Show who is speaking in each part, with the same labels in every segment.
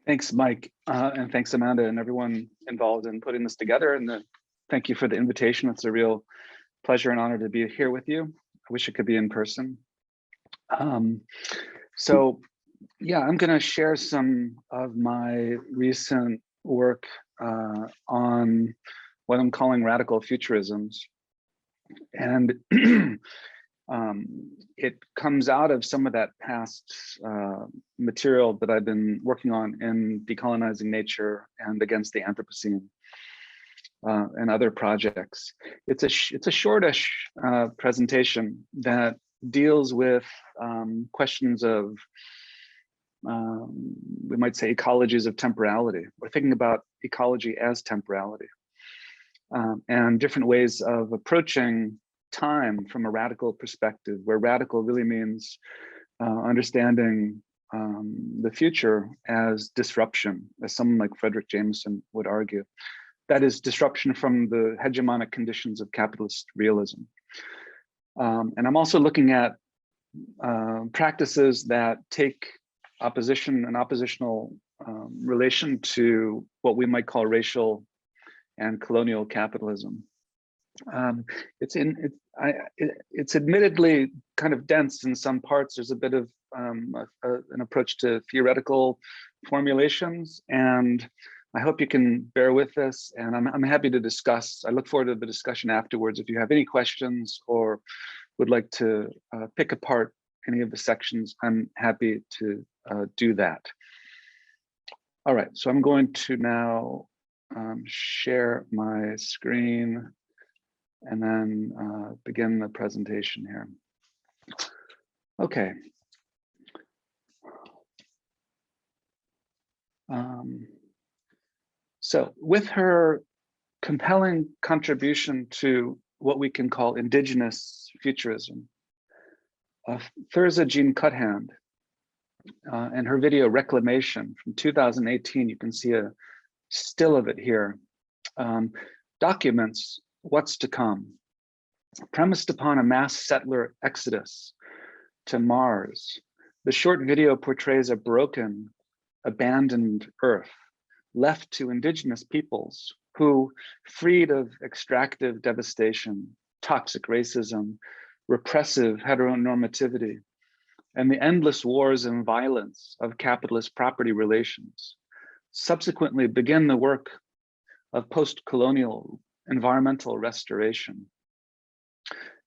Speaker 1: Thanks, Mike, and thanks, Amanda, and everyone involved in putting this together. And thank you for the invitation. It's a real pleasure and honor to be here with you. I wish it could be in person. So, yeah, I'm going to share some of my recent work on what I'm calling radical futurisms. And it comes out of some of that past material that I've been working on in Decolonizing Nature and Against the Anthropocene and other projects. It's a shortish presentation that deals with questions of, we might say, ecologies of temporality. We're thinking about ecology as temporality and different ways of approaching time from a radical perspective, where radical really means understanding the future as disruption, as someone like Frederick Jameson would argue. That is disruption from the hegemonic conditions of capitalist realism. And I'm also looking at practices that take opposition and oppositional relation to what we might call racial and colonial capitalism. It's admittedly kind of dense in some parts. There's a bit of an approach to theoretical formulations, and I hope you can bear with this. And I'm happy to discuss. I look forward to the discussion afterwards. If you have any questions or would like to pick apart any of the sections, I'm happy to do that. All right, so I'm going to now share my screen and then begin the presentation here. Okay. So with her compelling contribution to what we can call indigenous futurism, Thirza Jean Cuthand, and her video Reclamation from 2018, you can see a still of it here, documents what's to come, premised upon a mass settler exodus to Mars. The short video portrays a broken, abandoned Earth left to indigenous peoples who, freed of extractive devastation, toxic racism, repressive heteronormativity, and the endless wars and violence of capitalist property relations, subsequently begin the work of post-colonial environmental restoration.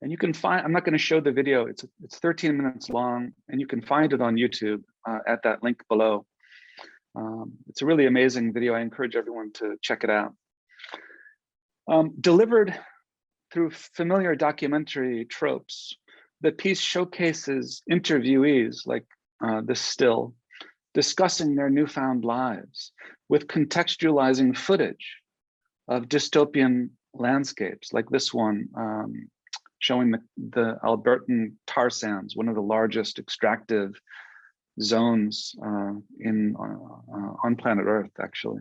Speaker 1: And you can find, I'm not going to show the video, it's 13 minutes long, and you can find it on YouTube at that link below. It's a really amazing video. I encourage everyone to check it out. Delivered through familiar documentary tropes, the piece showcases interviewees like this still, discussing their newfound lives with contextualizing footage of dystopian landscapes like this one, showing the Albertan tar sands, one of the largest extractive zones on planet Earth, actually.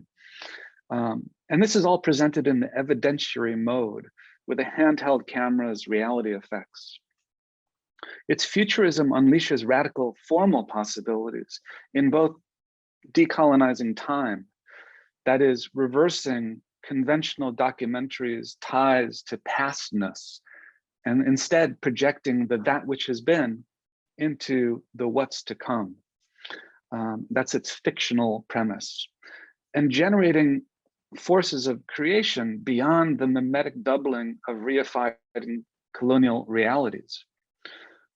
Speaker 1: And this is all presented in the evidentiary mode with a handheld camera's reality effects. Its futurism unleashes radical formal possibilities in both decolonizing time, that is, reversing conventional documentaries' ties to pastness, and instead projecting that which has been into the what's to come. That's its fictional premise. And generating forces of creation beyond the mimetic doubling of reified colonial realities.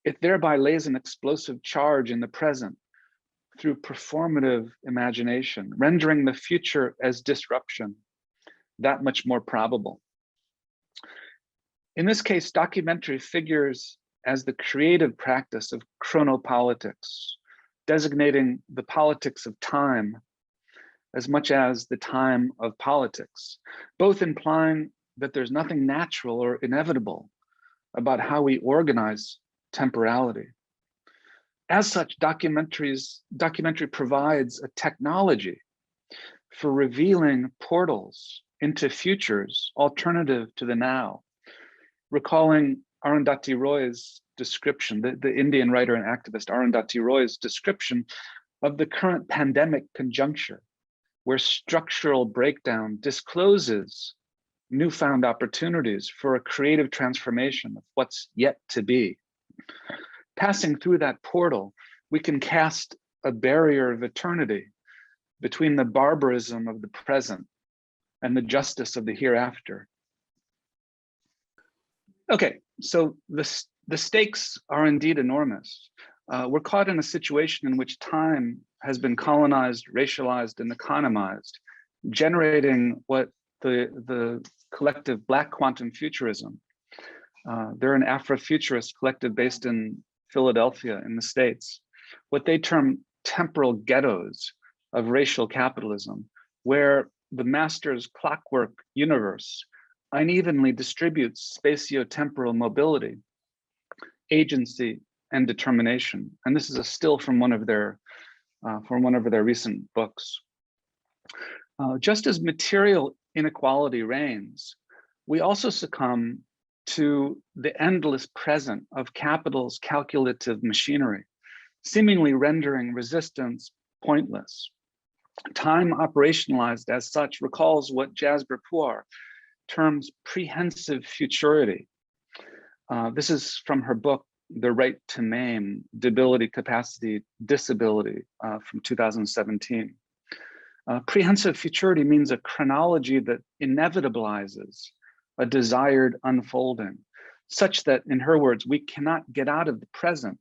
Speaker 1: It thereby lays an explosive charge in the present through performative imagination, rendering the future as disruption that much more probable. In this case, documentary figures as the creative practice of chronopolitics, designating the politics of time as much as the time of politics, both implying that there's nothing natural or inevitable about how we organize temporality. As such, documentary provides a technology for revealing portals into futures alternative to the now, recalling Arundhati Roy's description, the Indian writer and activist Arundhati Roy's description of the current pandemic conjuncture where structural breakdown discloses newfound opportunities for a creative transformation of what's yet to be. Passing through that portal, we can cast a barrier of eternity between the barbarism of the present and the justice of the hereafter. Okay, so the stakes are indeed enormous. We're caught in a situation in which time has been colonized, racialized, and economized, generating what the collective Black Quantum Futurism. They're an Afrofuturist collective based in Philadelphia in the States, what they term temporal ghettos of racial capitalism, where the master's clockwork universe unevenly distributes spatio-temporal mobility, agency, and determination. And this is a still from one of their recent books. Just as material inequality reigns, we also succumb to the endless present of capital's calculative machinery, seemingly rendering resistance pointless. Time operationalized as such recalls what Jasper Puar terms prehensive futurity. This is from her book, The Right to Maim, Debility, Capacity, Disability, from 2017. Prehensive futurity means a chronology that inevitabilizes a desired unfolding, such that, in her words, we cannot get out of the present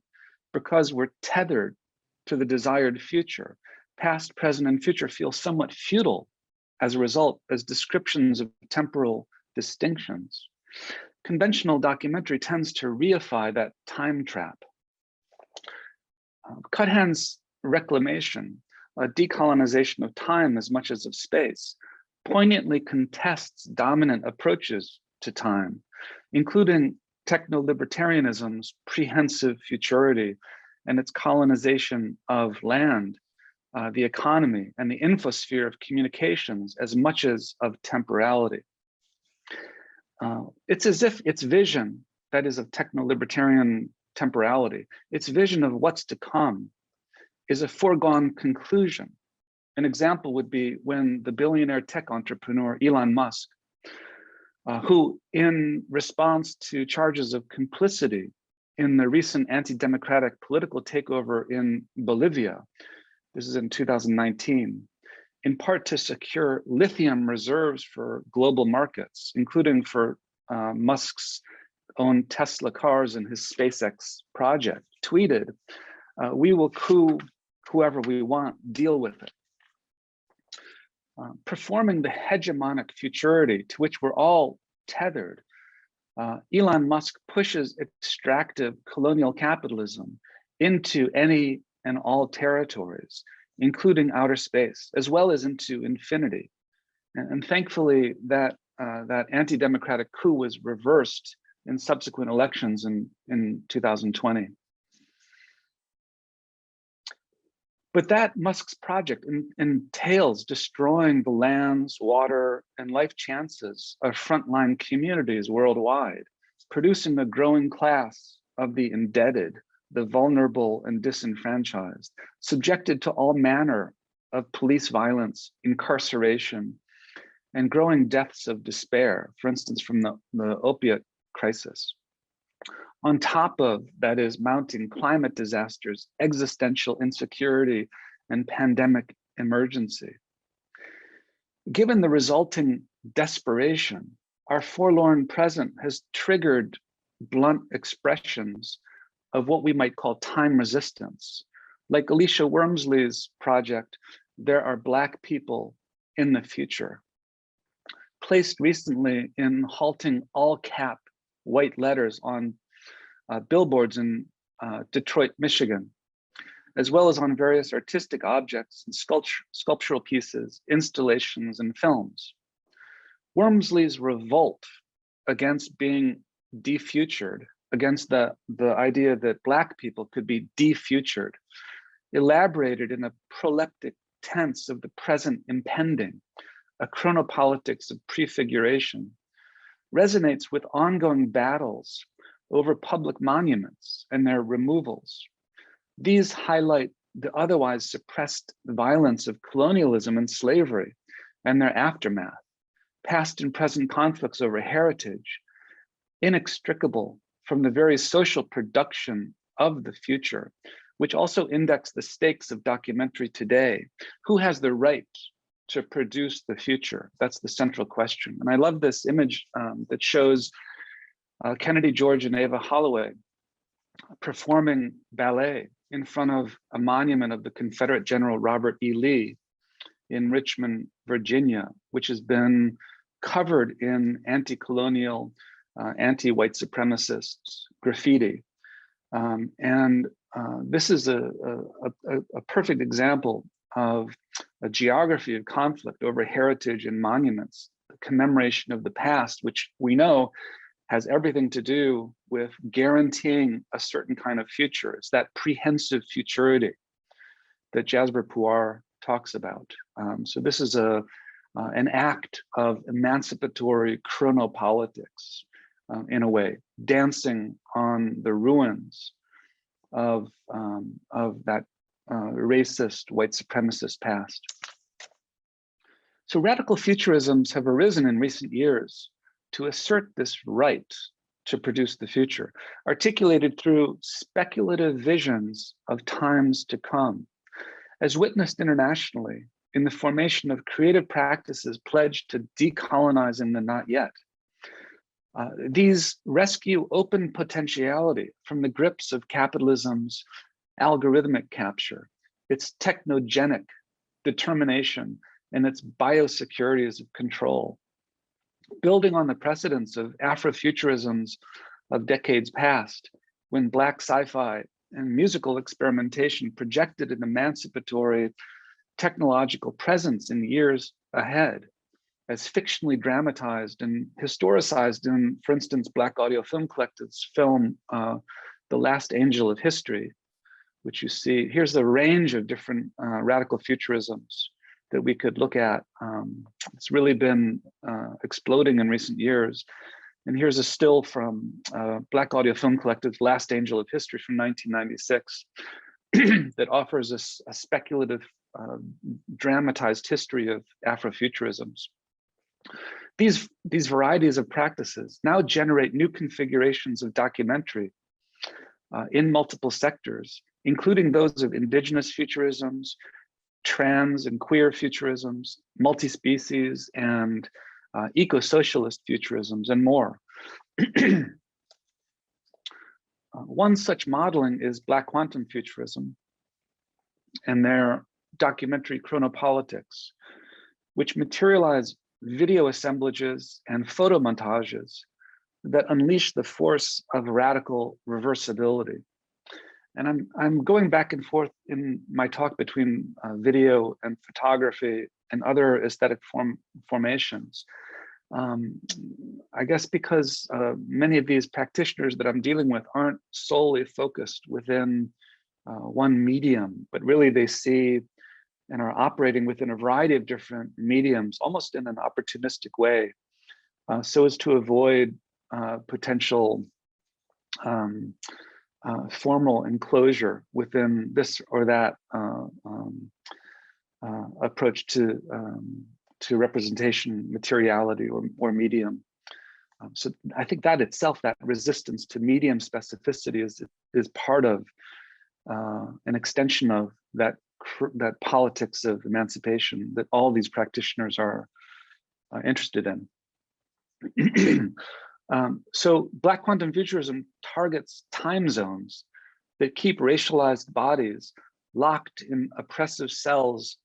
Speaker 1: because we're tethered to the desired future. Past, present, and future feel somewhat futile as a result, as descriptions of temporal distinctions. Conventional documentary tends to reify that time trap. Cuthand's reclamation, a decolonization of time as much as of space, poignantly contests dominant approaches to time, including techno-libertarianism's prehensive futurity and its colonization of land, the economy, and the infosphere of communications as much as of temporality. It's as if its vision, that is of techno-libertarian temporality, its vision of what's to come is a foregone conclusion. An example would be when the billionaire tech entrepreneur Elon Musk, who in response to charges of complicity in the recent anti-democratic political takeover in Bolivia, this is in 2019, in part to secure lithium reserves for global markets, including for Musk's own Tesla cars and his SpaceX project, tweeted, "We will coup whoever we want, deal with it." Performing the hegemonic futurity to which we're all tethered, Elon Musk pushes extractive colonial capitalism into any and all territories, including outer space, as well as into infinity. And thankfully, that anti-democratic coup was reversed in subsequent elections in 2020. But that Musk's project entails destroying the lands, water, and life chances of frontline communities worldwide, producing a growing class of the indebted, the vulnerable and disenfranchised, subjected to all manner of police violence, incarceration, and growing deaths of despair, for instance, from the opiate crisis. On top of, that is, mounting climate disasters, existential insecurity, and pandemic emergency. Given the resulting desperation, our forlorn present has triggered blunt expressions of what we might call time resistance. Like Alicia Wormsley's project, There Are Black People in the Future, placed recently in halting all-cap white letters on billboards in Detroit, Michigan, as well as on various artistic objects and sculptural pieces, installations, and films. Wormsley's revolt against being defutured, against the idea that Black people could be defutured, elaborated in a proleptic tense of the present impending, a chronopolitics of prefiguration, resonates with ongoing battles over public monuments and their removals. These highlight the otherwise suppressed violence of colonialism and slavery and their aftermath, past and present conflicts over heritage, inextricable from the very social production of the future, which also index the stakes of documentary today. Who has the right to produce the future? That's the central question. And I love this image that shows Kennedy George and Ava Holloway performing ballet in front of a monument of the Confederate General Robert E. Lee in Richmond, Virginia, which has been covered in anti-colonial, anti-white supremacists graffiti. This is a perfect example of a geography of conflict over heritage and monuments, the commemoration of the past, which we know has everything to do with guaranteeing a certain kind of future. It's that prehensive futurity that Jasper Puar talks about. So this is an act of emancipatory chronopolitics, in a way, dancing on the ruins of that racist, white supremacist past. So radical futurisms have arisen in recent years to assert this right to produce the future, articulated through speculative visions of times to come, as witnessed internationally in the formation of creative practices pledged to decolonizing the not yet. These rescue open potentiality from the grips of capitalism's algorithmic capture, its technogenic determination, and its biosecurities of control. Building on the precedents of Afrofuturisms of decades past, when Black sci-fi and musical experimentation projected an emancipatory technological presence in the years ahead, as fictionally dramatized and historicized in, for instance, Black Audio Film Collective's film, The Last Angel of History, which you see, here's a range of different radical futurisms that we could look at. It's really been exploding in recent years. And here's a still from Black Audio Film Collective's Last Angel of History from 1996 that offers us a speculative, dramatized history of Afrofuturisms. These varieties of practices now generate new configurations of documentary in multiple sectors, including those of indigenous futurisms, trans and queer futurisms, multi-species, and eco-socialist futurisms, and more. One such modeling is Black Quantum Futurism and their documentary chronopolitics, which materialize video assemblages and photo montages that unleash the force of radical reversibility. And I'm going back and forth in my talk between video and photography and other aesthetic formations. I guess because many of these practitioners that I'm dealing with aren't solely focused within one medium, but really they see and are operating within a variety of different mediums, almost in an opportunistic way, so as to avoid potential formal enclosure within this or that approach to representation, materiality, or medium. So I think that itself, that resistance to medium specificity is part of an extension of that politics of emancipation that all these practitioners are interested in. So Black Quantum Futurism targets time zones that keep racialized bodies locked in oppressive cells,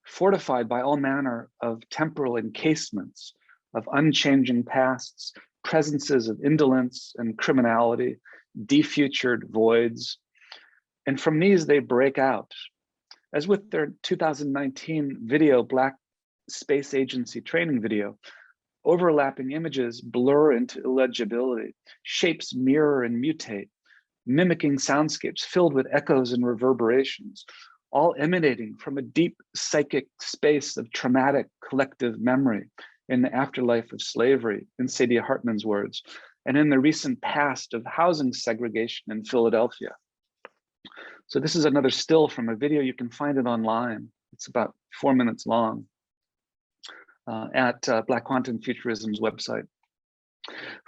Speaker 1: fortified by all manner of temporal encasements of unchanging pasts, presences of indolence and criminality, defutured voids. And from these, they break out. As with their 2019 video, Black Space Agency training video, overlapping images blur into illegibility, shapes mirror and mutate, mimicking soundscapes filled with echoes and reverberations, all emanating from a deep psychic space of traumatic collective memory in the afterlife of slavery, in Saidiya Hartman's words, and in the recent past of housing segregation in Philadelphia. So this is another still from a video. You can find it online. It's about 4 minutes long at Black Quantum Futurism's website.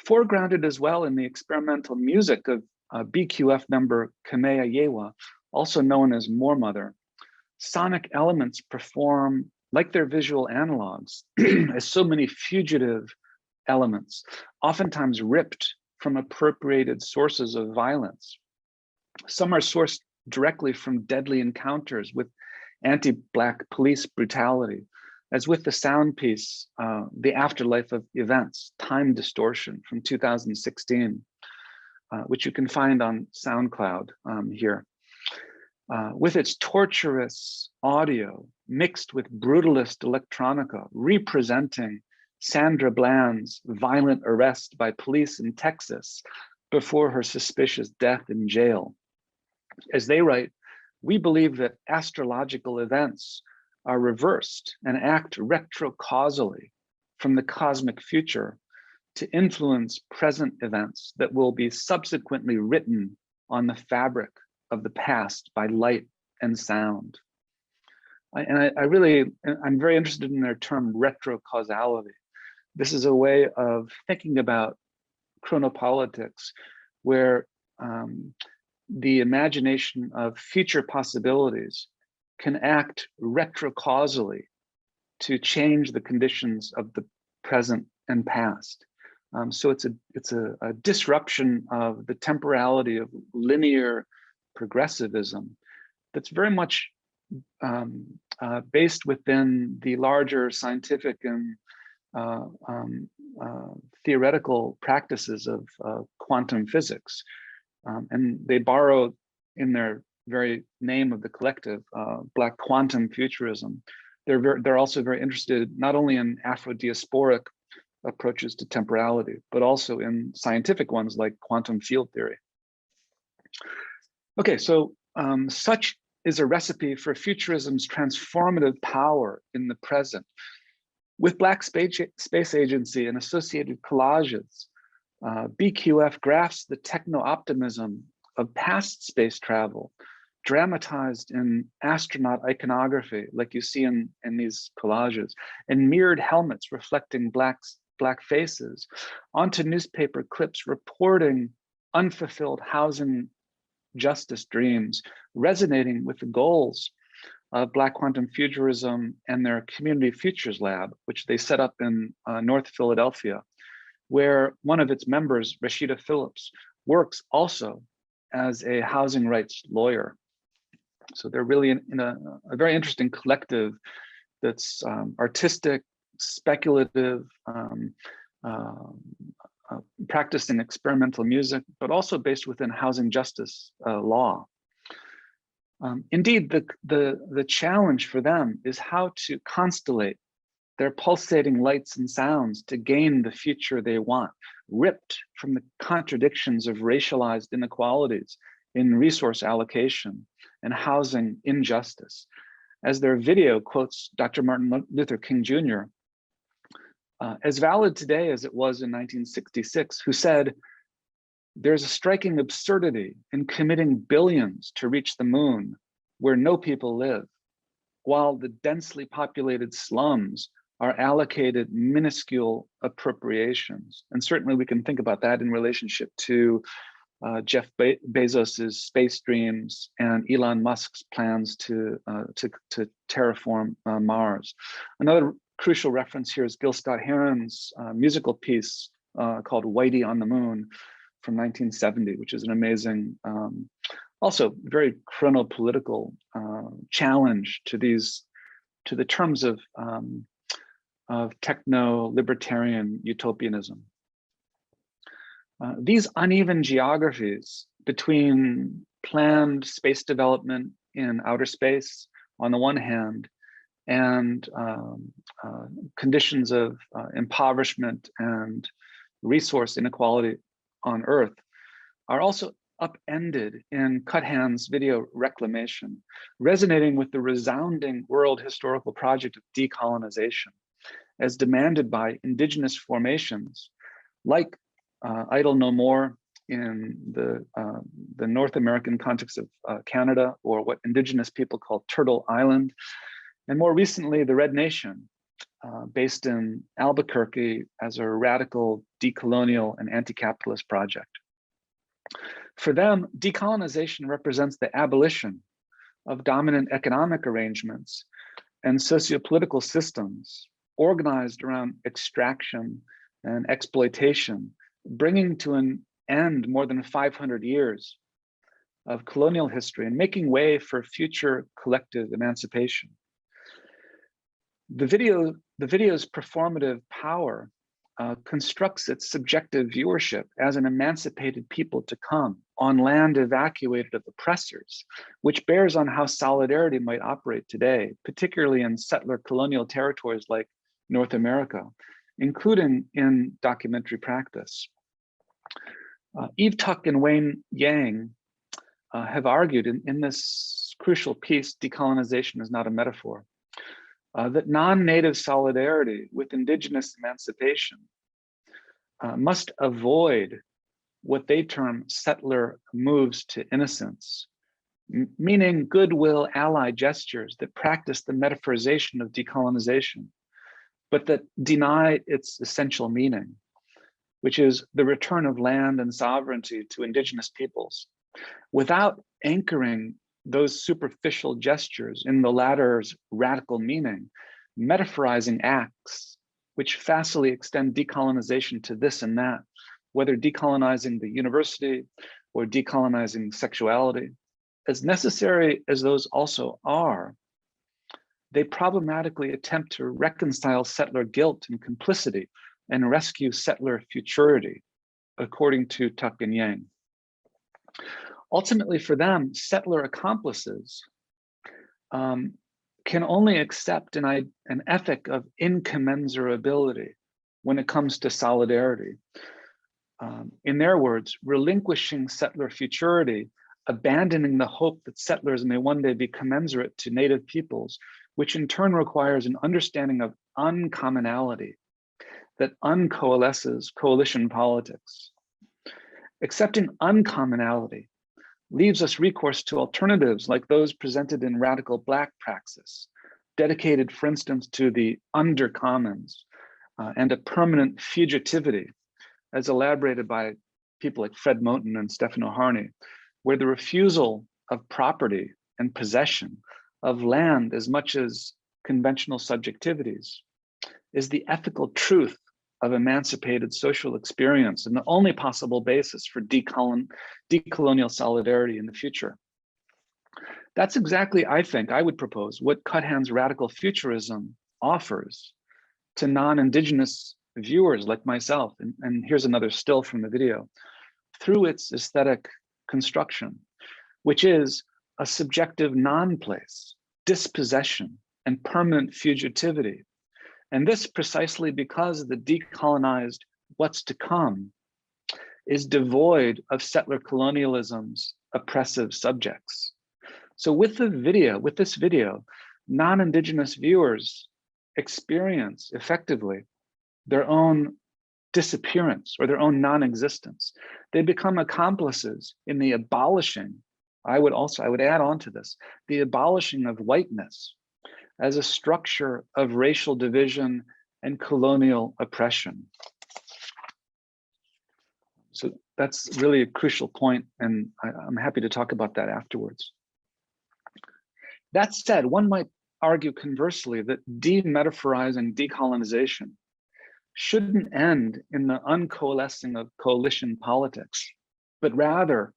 Speaker 1: Foregrounded as well in the experimental music of BQF member Kamea Yewa, also known as More Mother, sonic elements perform like their visual analogs as so many fugitive elements, oftentimes ripped from appropriated sources of violence. Some are sourced directly from deadly encounters with anti-Black police brutality, as with the sound piece, The Afterlife of Events, Time Distortion from 2016, which you can find on SoundCloud here. With its torturous audio mixed with brutalist electronica, representing Sandra Bland's violent arrest by police in Texas before her suspicious death in jail. As they write, we believe that astrological events are reversed and act retrocausally from the cosmic future to influence present events that will be subsequently written on the fabric of the past by light and sound. I'm very interested in their term retrocausality. This is a way of thinking about chronopolitics where the imagination of future possibilities can act retrocausally to change the conditions of the present and past. So it's a disruption of the temporality of linear progressivism that's very much based within the larger scientific and theoretical practices of quantum physics. And they borrow in their very name of the collective, Black Quantum Futurism. They're also very interested not only in Afro-diasporic approaches to temporality, but also in scientific ones like quantum field theory. Okay, so such is a recipe for Futurism's transformative power in the present. With Black Space Agency and associated collages, BQF graphs the techno-optimism of past space travel, dramatized in astronaut iconography, like you see in these collages, and mirrored helmets reflecting black faces, onto newspaper clips reporting unfulfilled housing justice dreams, resonating with the goals of Black Quantum Futurism and their Community Futures Lab, which they set up in North Philadelphia, where one of its members, Rashida Phillips, works also as a housing rights lawyer. So they're really in a very interesting collective that's artistic, speculative, practicing experimental music, but also based within housing justice law. Indeed, the challenge for them is how to constellate their pulsating lights and sounds to gain the future they want, ripped from the contradictions of racialized inequalities in resource allocation and housing injustice. As their video quotes Dr. Martin Luther King Jr., as valid today as it was in 1966, who said, "There's a striking absurdity in committing billions to reach the moon where no people live, while the densely populated slums are allocated minuscule appropriations." And certainly we can think about that in relationship to Jeff Bezos's space dreams and Elon Musk's plans to terraform Mars. Another crucial reference here is Gil Scott-Heron's musical piece called Whitey on the Moon from 1970, which is an amazing, also very chronopolitical challenge to the terms of techno-libertarian utopianism. These uneven geographies between planned space development in outer space on the one hand, and conditions of impoverishment and resource inequality on Earth are also upended in Cuthand's video Reclamation, resonating with the resounding world historical project of decolonization, as demanded by indigenous formations like Idle No More in the North American context of Canada, or what indigenous people call Turtle Island, and more recently, the Red Nation, based in Albuquerque as a radical decolonial and anti-capitalist project. For them, decolonization represents the abolition of dominant economic arrangements and sociopolitical systems organized around extraction and exploitation, bringing to an end more than 500 years of colonial history and making way for future collective emancipation. The video's performative power constructs its subjective viewership as an emancipated people to come on land evacuated of oppressors, which bears on how solidarity might operate today, particularly in settler colonial territories like North America, including in documentary practice. Eve Tuck and Wayne Yang have argued in this crucial piece, Decolonization is Not a Metaphor, that non-native solidarity with indigenous emancipation must avoid what they term settler moves to innocence, meaning goodwill ally gestures that practice the metaphorization of decolonization, but that deny its essential meaning, which is the return of land and sovereignty to indigenous peoples, without anchoring those superficial gestures in the latter's radical meaning, metaphorizing acts which facilely extend decolonization to this and that, whether decolonizing the university or decolonizing sexuality. As necessary as those also are, they problematically attempt to reconcile settler guilt and complicity and rescue settler futurity, according to Tuck and Yang. Ultimately, for them, settler accomplices can only accept an ethic of incommensurability when it comes to solidarity. In their words, relinquishing settler futurity, abandoning the hope that settlers may one day be commensurate to native peoples, which in turn requires an understanding of uncommonality that uncoalesces coalition politics. Accepting uncommonality leaves us recourse to alternatives like those presented in radical Black praxis, dedicated, for instance, to the undercommons and a permanent fugitivity, as elaborated by people like Fred Moten and Stefano Harney, where the refusal of property and possession of land as much as conventional subjectivities is the ethical truth of emancipated social experience and the only possible basis for decolonial solidarity in the future. That's exactly, I think, I would propose, what Cuthand's radical futurism offers to non-Indigenous viewers like myself. And here's another still from the video, through its aesthetic construction, which is a subjective non-place, dispossession, and permanent fugitivity. And this precisely because the decolonized what's to come is devoid of settler colonialism's oppressive subjects. So with this video, non-Indigenous viewers experience effectively their own disappearance or their own non-existence. They become accomplices in the abolishing, I would add on to this, the abolishing of whiteness as a structure of racial division and colonial oppression. So that's really a crucial point, and I'm happy to talk about that afterwards. That said, one might argue conversely that demetaphorizing decolonization shouldn't end in the uncoalescing of coalition politics, but rather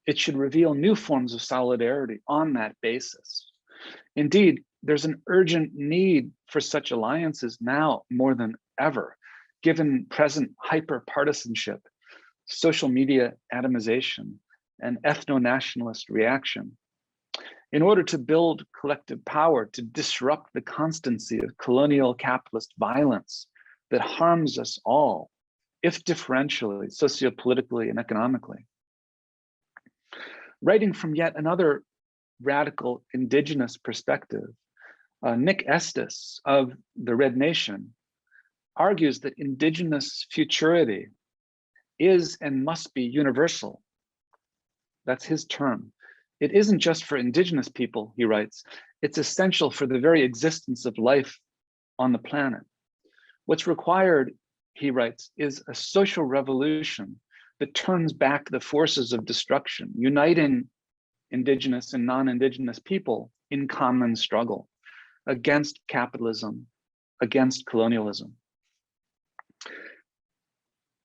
Speaker 1: it should reveal new forms of solidarity on that basis. Indeed, there's an urgent need for such alliances now more than ever, given present hyper-partisanship, social media atomization, and ethno-nationalist reaction. In order to build collective power to disrupt the constancy of colonial capitalist violence that harms us all, if differentially, sociopolitically, and economically. Writing from yet another radical Indigenous perspective, Nick Estes of the Red Nation argues that Indigenous futurity is and must be universal. That's his term. It isn't just for indigenous people, he writes, it's essential for the very existence of life on the planet. What's required, he writes, is a social revolution that turns back the forces of destruction, uniting indigenous and non-indigenous people in common struggle against capitalism, against colonialism.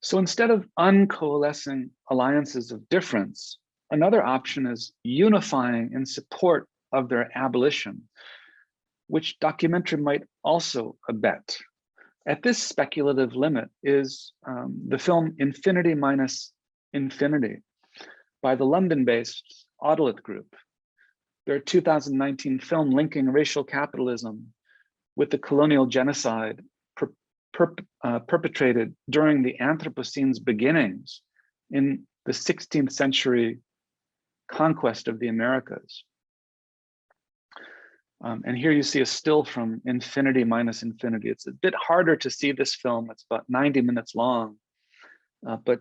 Speaker 1: So instead of uncoalescing alliances of difference, another option is unifying in support of their abolition, which documentary might also abet. At this speculative limit is the film Infinity Minus Infinity by the London-based Otolith Group. Their 2019 film linking racial capitalism with the colonial genocide perpetrated during the Anthropocene's beginnings in the 16th century conquest of the Americas. And here you see a still from Infinity Minus Infinity. It's a bit harder to see this film. It's about 90 minutes long, but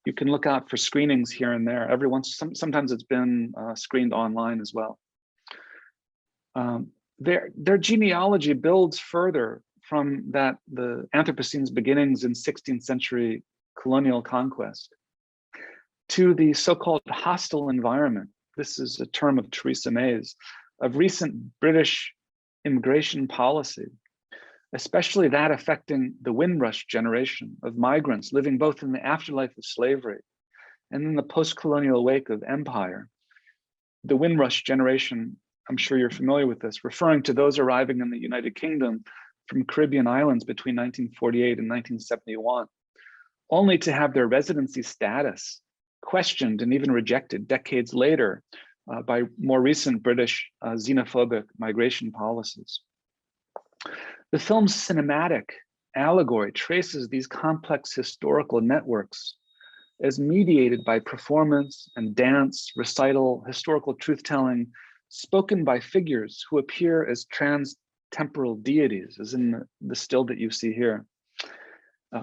Speaker 1: you can look out for screenings here and there. Sometimes it's been screened online as well. Their genealogy builds further from the Anthropocene's beginnings in 16th century colonial conquest to the so-called hostile environment. This is a term of Theresa May's, of recent British immigration policy, especially that affecting the Windrush generation of migrants living both in the afterlife of slavery and in the post-colonial wake of empire. The Windrush generation, I'm sure you're familiar with this, referring to those arriving in the United Kingdom from Caribbean islands between 1948 and 1971, only to have their residency status questioned and even rejected decades later by more recent British xenophobic migration policies. The film's cinematic allegory traces these complex historical networks as mediated by performance and dance, recital, historical truth-telling, spoken by figures who appear as trans-temporal deities, as in the still that you see here.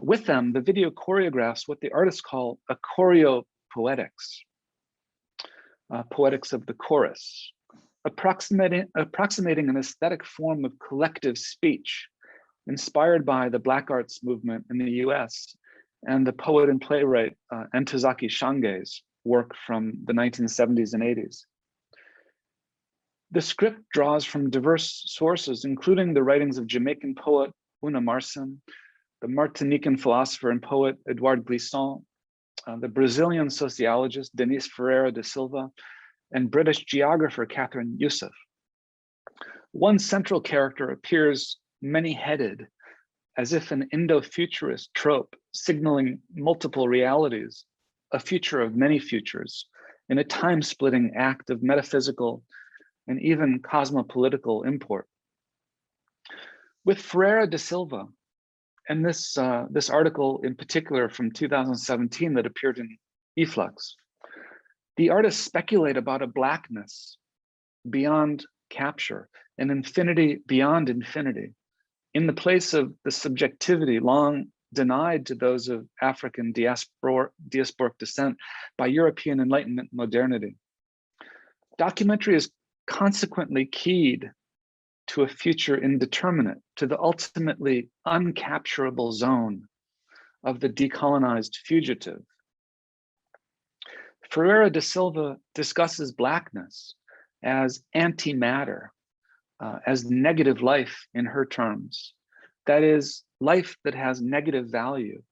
Speaker 1: With them, the video choreographs what the artists call a choreo-poetics. Poetics of the chorus, approximating an aesthetic form of collective speech inspired by the Black arts movement in the US and the poet and playwright Ntozake Shange's work from the 1970s and 80s. The script draws from diverse sources, including the writings of Jamaican poet Una Marcin, the Martinican philosopher and poet Edouard Glissant, the Brazilian sociologist Denise Ferreira da Silva, and British geographer Catherine Youssef. One central character appears many-headed, as if an Indo-futurist trope signaling multiple realities, a future of many futures, in a time-splitting act of metaphysical and even cosmopolitical import. With Ferreira da Silva, and this article in particular from 2017 that appeared in Efflux, the artists speculate about a blackness beyond capture, an infinity beyond infinity, in the place of the subjectivity long denied to those of African diasporic descent by European Enlightenment modernity. Documentary is consequently keyed to a future indeterminate, to the ultimately uncapturable zone of the decolonized fugitive. Ferreira da Silva discusses blackness as antimatter, as negative life in her terms. That is, life that has negative value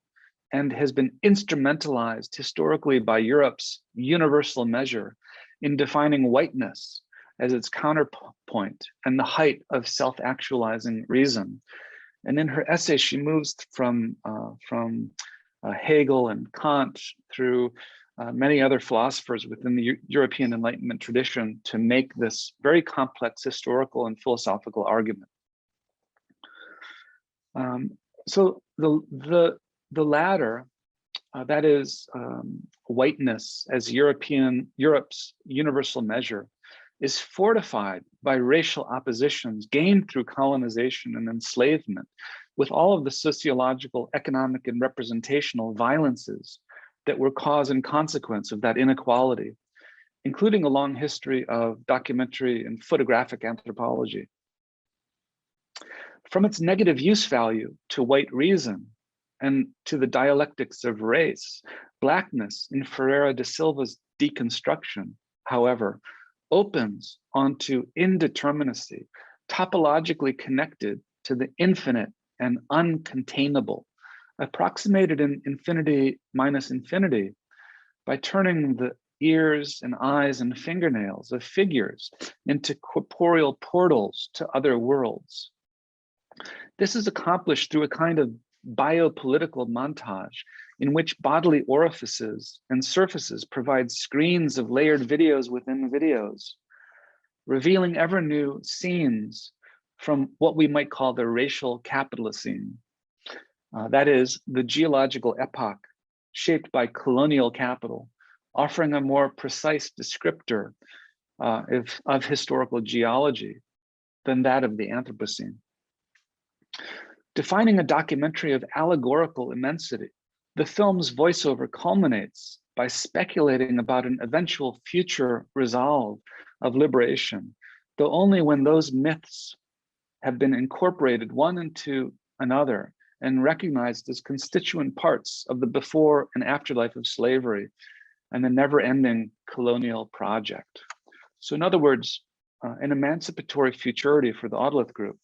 Speaker 1: and has been instrumentalized historically by Europe's universal measure in defining whiteness as its counterpoint and the height of self-actualizing reason. And in her essay, she moves from Hegel and Kant through many other philosophers within the European Enlightenment tradition to make this very complex historical and philosophical argument. So the latter, that is whiteness as Europe's universal measure, is fortified by racial oppositions gained through colonization and enslavement, with all of the sociological, economic, and representational violences that were cause and consequence of that inequality, including a long history of documentary and photographic anthropology. From its negative use value to white reason and to the dialectics of race, Blackness in Ferreira da Silva's deconstruction, however, opens onto indeterminacy, topologically connected to the infinite and uncontainable, approximated in infinity minus infinity by turning the ears and eyes and fingernails of figures into corporeal portals to other worlds. This is accomplished through a kind of biopolitical montage in which bodily orifices and surfaces provide screens of layered videos within videos, revealing ever new scenes from what we might call the racial Capitalocene. That is, the geological epoch shaped by colonial capital, offering a more precise descriptor of historical geology than that of the Anthropocene. Defining a documentary of allegorical immensity, the film's voiceover culminates by speculating about an eventual future resolve of liberation, though only when those myths have been incorporated one into another and recognized as constituent parts of the before and afterlife of slavery and the never-ending colonial project. So in other words, an emancipatory futurity for the Otolith Group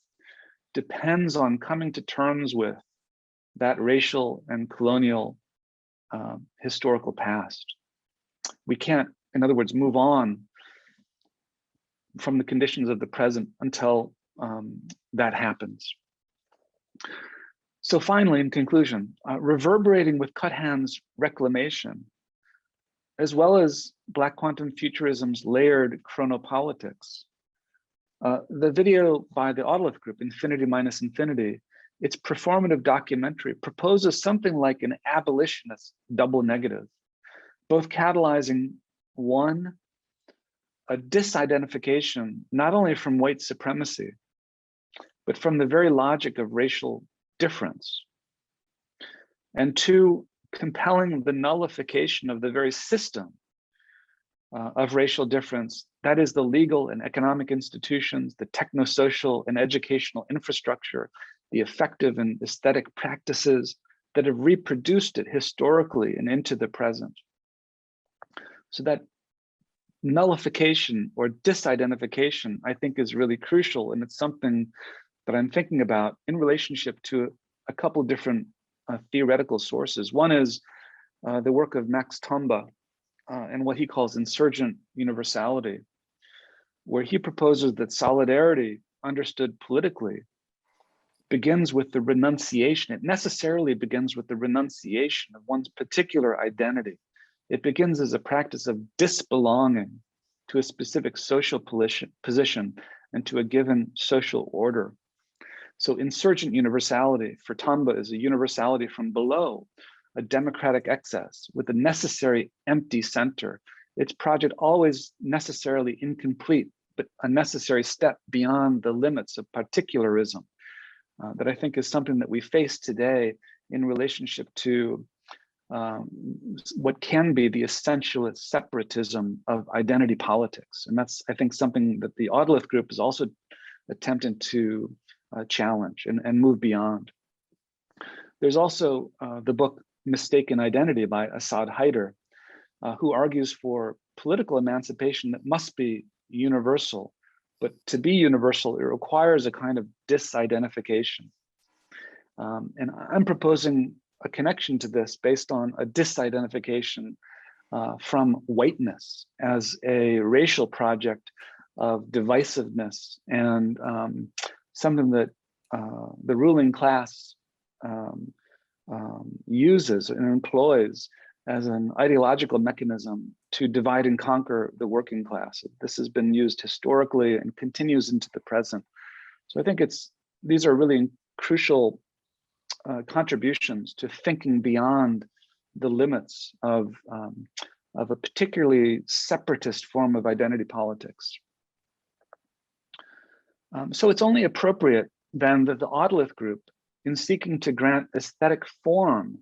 Speaker 1: depends on coming to terms with that racial and colonial historical past. We can't, in other words, move on from the conditions of the present until that happens. So finally, in conclusion, reverberating with Cuthand's reclamation, as well as Black Quantum Futurism's layered chronopolitics, the video by the Otolith Group, Infinity Minus Infinity, its performative documentary proposes something like an abolitionist double negative, both catalyzing one, a disidentification not only from white supremacy, but from the very logic of racial difference, and two, compelling the nullification of the very system of racial difference, that is the legal and economic institutions, the technosocial and educational infrastructure, the effective and aesthetic practices that have reproduced it historically and into the present. So that nullification or disidentification, I think, is really crucial, and it's something that I'm thinking about in relationship to a couple of different theoretical sources. One is the work of Max Tomba and what he calls Insurgent Universality, where he proposes that solidarity, understood politically, begins with the renunciation. It necessarily begins with the renunciation of one's particular identity. It begins as a practice of disbelonging to a specific social position and to a given social order. So insurgent universality for Tomba is a universality from below, a democratic excess with a necessary empty center. Its project always necessarily incomplete, but a necessary step beyond the limits of particularism that I think is something that we face today in relationship to what can be the essentialist separatism of identity politics. And that's, I think, something that the Otolith Group is also attempting to challenge and move beyond. There's also the book Mistaken Identity by Assad Haider, who argues for political emancipation that must be universal, but to be universal, it requires a kind of disidentification. And I'm proposing a connection to this based on a disidentification from whiteness as a racial project of divisiveness and something that the ruling class uses and employs as an ideological mechanism to divide and conquer the working class. This has been used historically and continues into the present. So I think these are really crucial contributions to thinking beyond the limits of a particularly separatist form of identity politics. So it's only appropriate then that the Otolith Group, in seeking to grant aesthetic form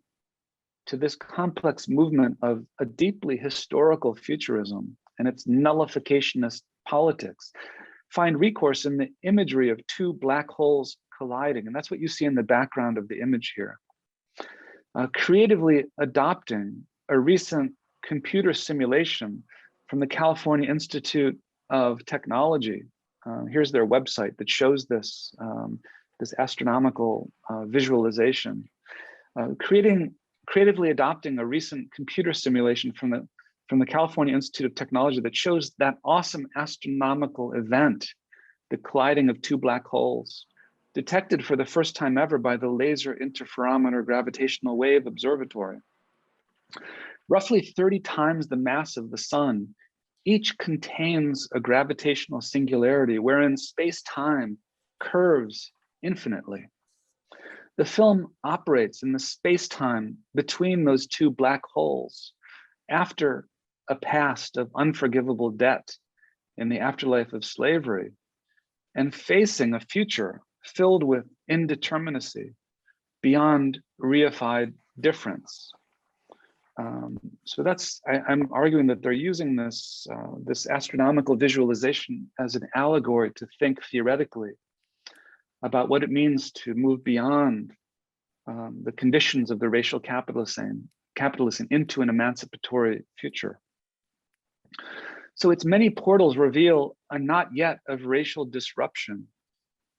Speaker 1: to this complex movement of a deeply historical futurism and its nullificationist politics, find recourse in the imagery of two black holes colliding. And that's what you see in the background of the image here. Creatively adopting a recent computer simulation from the California Institute of Technology. Here's their website that shows this, this astronomical visualization. Creatively adopting a recent computer simulation from the California Institute of Technology that shows that awesome astronomical event, the colliding of two black holes, detected for the first time ever by the Laser Interferometer Gravitational Wave Observatory. Roughly 30 times the mass of the sun, each contains a gravitational singularity wherein space-time curves infinitely. The film operates in the space-time between those two black holes after a past of unforgivable debt in the afterlife of slavery and facing a future filled with indeterminacy beyond reified difference. So that's, I'm arguing that they're using this, this astronomical visualization as an allegory to think theoretically about what it means to move beyond the conditions of the racial capitalism into an emancipatory future. So its many portals reveal a not yet of racial disruption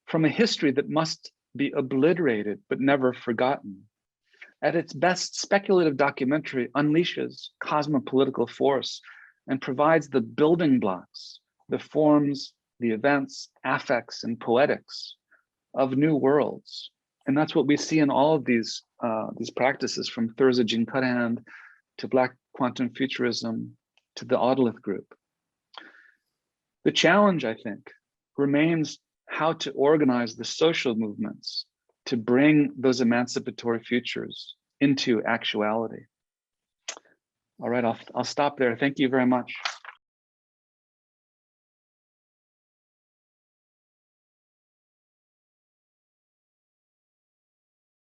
Speaker 1: from a history that must be obliterated but never forgotten. At its best, speculative documentary unleashes cosmopolitical force and provides the building blocks, the forms, the events, affects, and poetics of new worlds. And that's what we see in all of these practices, from Thirza Jean Cuthand to Black Quantum Futurism to the Otolith Group. The challenge, I think, remains how to organize the social movements to bring those emancipatory futures into actuality. All right, I'll stop there. Thank you very much.